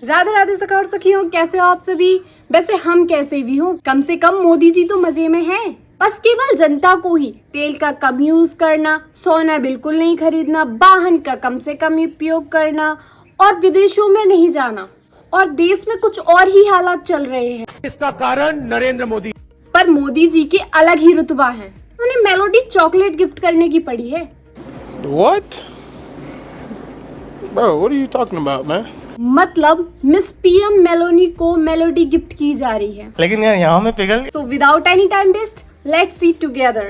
राधे राधे सखा और सखियों, कैसे हो आप सभी। वैसे हम कैसे भी हो, कम से कम मोदी जी तो मजे में हैं। बस केवल जनता को ही तेल का कम यूज करना, सोना बिल्कुल नहीं खरीदना, वाहन का कम से कम उपयोग करना और विदेशों में नहीं जाना। और देश में कुछ और ही हालात चल रहे हैं। इसका कारण नरेंद्र मोदी। पर मोदी जी के अलग ही रुतबा है। उन्हें मेलोडी चॉकलेट गिफ्ट करने की पड़ी है। What? Bro, what are you talking about, man? मतलब मिस पीएम मेलोनी को मेलोडी गिफ्ट की जा रही है। लेकिन यार यहाँ में पिघल। So without any time waste, let's eat together.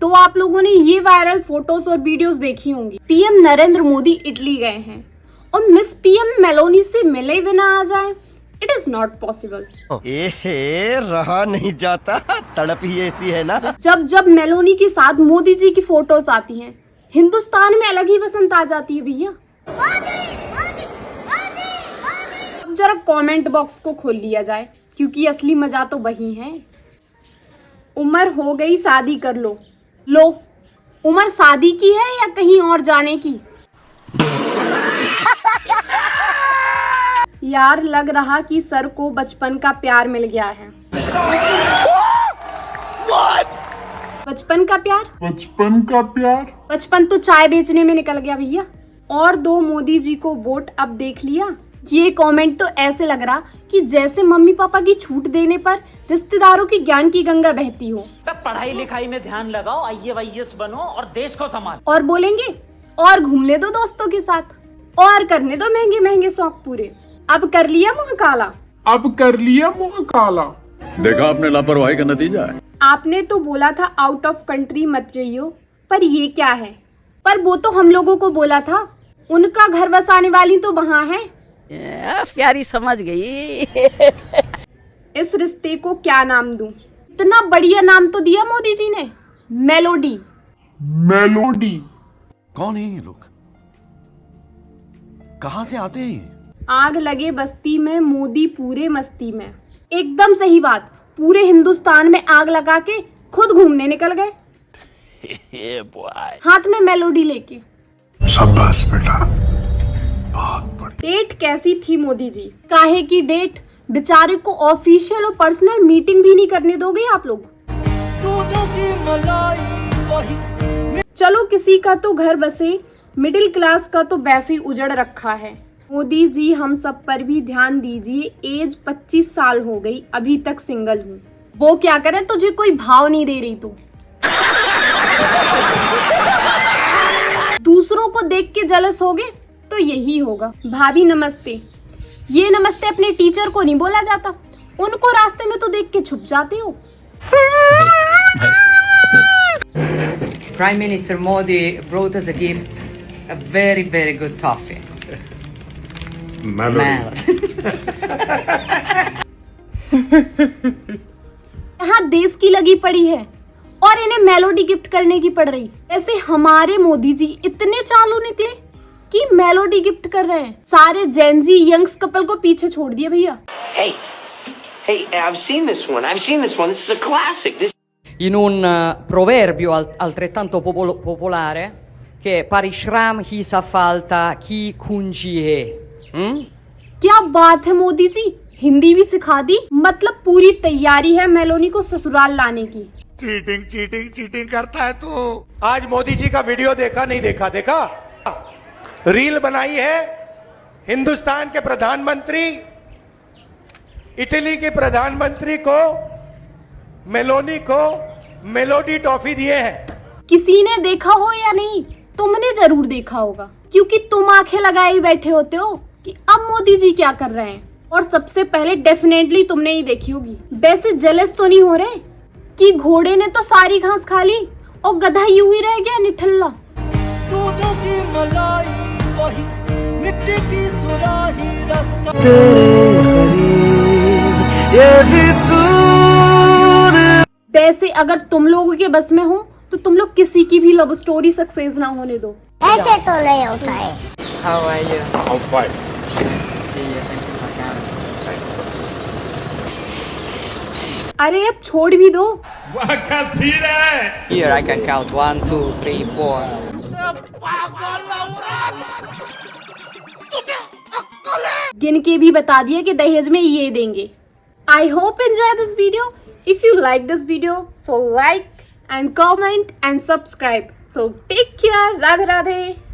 तो आप लोगों ने ये वायरल फोटोज और वीडियोस देखी होंगी। पीएम नरेंद्र मोदी इटली गए हैं और मिस पीएम मेलोनी से मिले बिना आ जाएं, इट इज नॉट पॉसिबल। रहा नहीं जाता, तड़प ही ऐसी है ना। जब मेलोनी के साथ मोदी जी की फोटोज आती हैं, हिंदुस्तान में अलग ही वसंत आ जाती है भैया। अब जरा कमेंट बॉक्स को खोल लिया जाए, क्योंकि असली मजा तो वही है। उम्र हो गई, शादी कर लो। लो, उम्र शादी की है या कहीं और जाने की। यार लग रहा कि सर को बचपन का प्यार मिल गया है। बचपन का प्यार? बचपन तो चाय बेचने में निकल गया भैया। और दो मोदी जी को वोट अब देख लिया। ये कमेंट तो ऐसे लग रहा कि जैसे मम्मी पापा की छूट देने पर रिश्तेदारों की ज्ञान की गंगा बहती हो। तब पढ़ाई लिखाई में ध्यान लगाओ, IAS बनो और देश को संभालो। और बोलेंगे और घूमने दो दोस्तों के साथ, और करने दो महंगे महंगे शौक पूरे। अब कर लिया मुंह काला। देखा आपने लापरवाही का नतीजा है। आपने तो बोला था आउट ऑफ कंट्री मत जाइयो, पर ये क्या है। पर वो तो हम लोगों को बोला था, उनका घर बसाने वाली तो वहाँ है। प्यारी समझ गई। इस रिश्ते को क्या नाम दूं? इतना बढ़िया नाम तो दिया मोदी जी ने, मेलोडी। कौन है ये लोग, कहाँ से आते हैं? आग लगे बस्ती में, मोदी पूरे मस्ती में। एकदम सही बात, पूरे हिंदुस्तान में आग लगा के खुद घूमने निकल गए। हाथ में मेलोडी लेके। शाबाश बेटा, बहुत बढ़िया। डेट कैसी थी मोदी जी? काहे की डेट? बेचारे को ऑफिशियल और पर्सनल मीटिंग भी नहीं करने दोगे आप लोग। चलो किसी का तो घर बसे, मिडिल क्लास का तो वैसे ही उजड़ रखा है। मोदी जी हम सब पर भी ध्यान दीजिए। एज 25 साल हो गई, अभी तक सिंगल हूँ। वो क्या करे, तुझे कोई भाव नहीं दे रही तू। दूसरों को देख के जलस होगे तो यही होगा। भाभी नमस्ते। ये नमस्ते अपने टीचर को नहीं बोला जाता, उनको रास्ते में तो देख के छुप जाते हो। Prime Minister Modi brought us a gift, a very, very good toffee. यहाँ देश की लगी पड़ी है और इन्हें मेलोडी गिफ्ट करने की पड़ रही। ऐसे हमारे मोदी जी इतने चालू निकले कि मेलोडी गिफ्ट कर रहे हैं। सारे जेनजी यंग्स कपल को पीछे छोड़ दिए भैया। Hey, I've seen this one. This is a classic. In un proverbio altrettanto popolare che parishram hi safalta ki kunjihe. क्या बात है मोदी जी, हिंदी भी सिखा दी। मतलब पूरी तैयारी है मेलोनी को ससुराल लाने की। चीटिंग करता है तू। आज मोदी जी का वीडियो देखा नहीं देखा? रील बनाई है हिंदुस्तान के प्रधानमंत्री इटली के प्रधानमंत्री को मेलोनी को मेलोडी टॉफी दिए हैं। किसी ने देखा हो या नहीं, तुमने जरूर देखा होगा, क्योंकि तुम आंखें लगाए बैठे होते हो कि अब मोदी जी क्या कर रहे हैं। और सबसे पहले डेफिनेटली तुमने ही देखी होगी। वैसे जेलस तो नहीं हो रहे कि घोड़े ने तो सारी घास खा ली और गधा यूं ही रह गया निठल्ला। वैसे अगर तुम लोगों के बस में हो तो तुम लोग किसी की भी लव स्टोरी सक्सेस ना होने दो। ऐसे तो नहीं होता है। How are you? I'm fine. See you. Thank you for coming. अरे अब छोड़ भी दो। Here I can count 1, 2, 3, 4. गिन के भी बता दिया कि दहेज में ये देंगे। I hope enjoy this video. If you like this video so like and comment and subscribe. So take care. Radhe Radhe.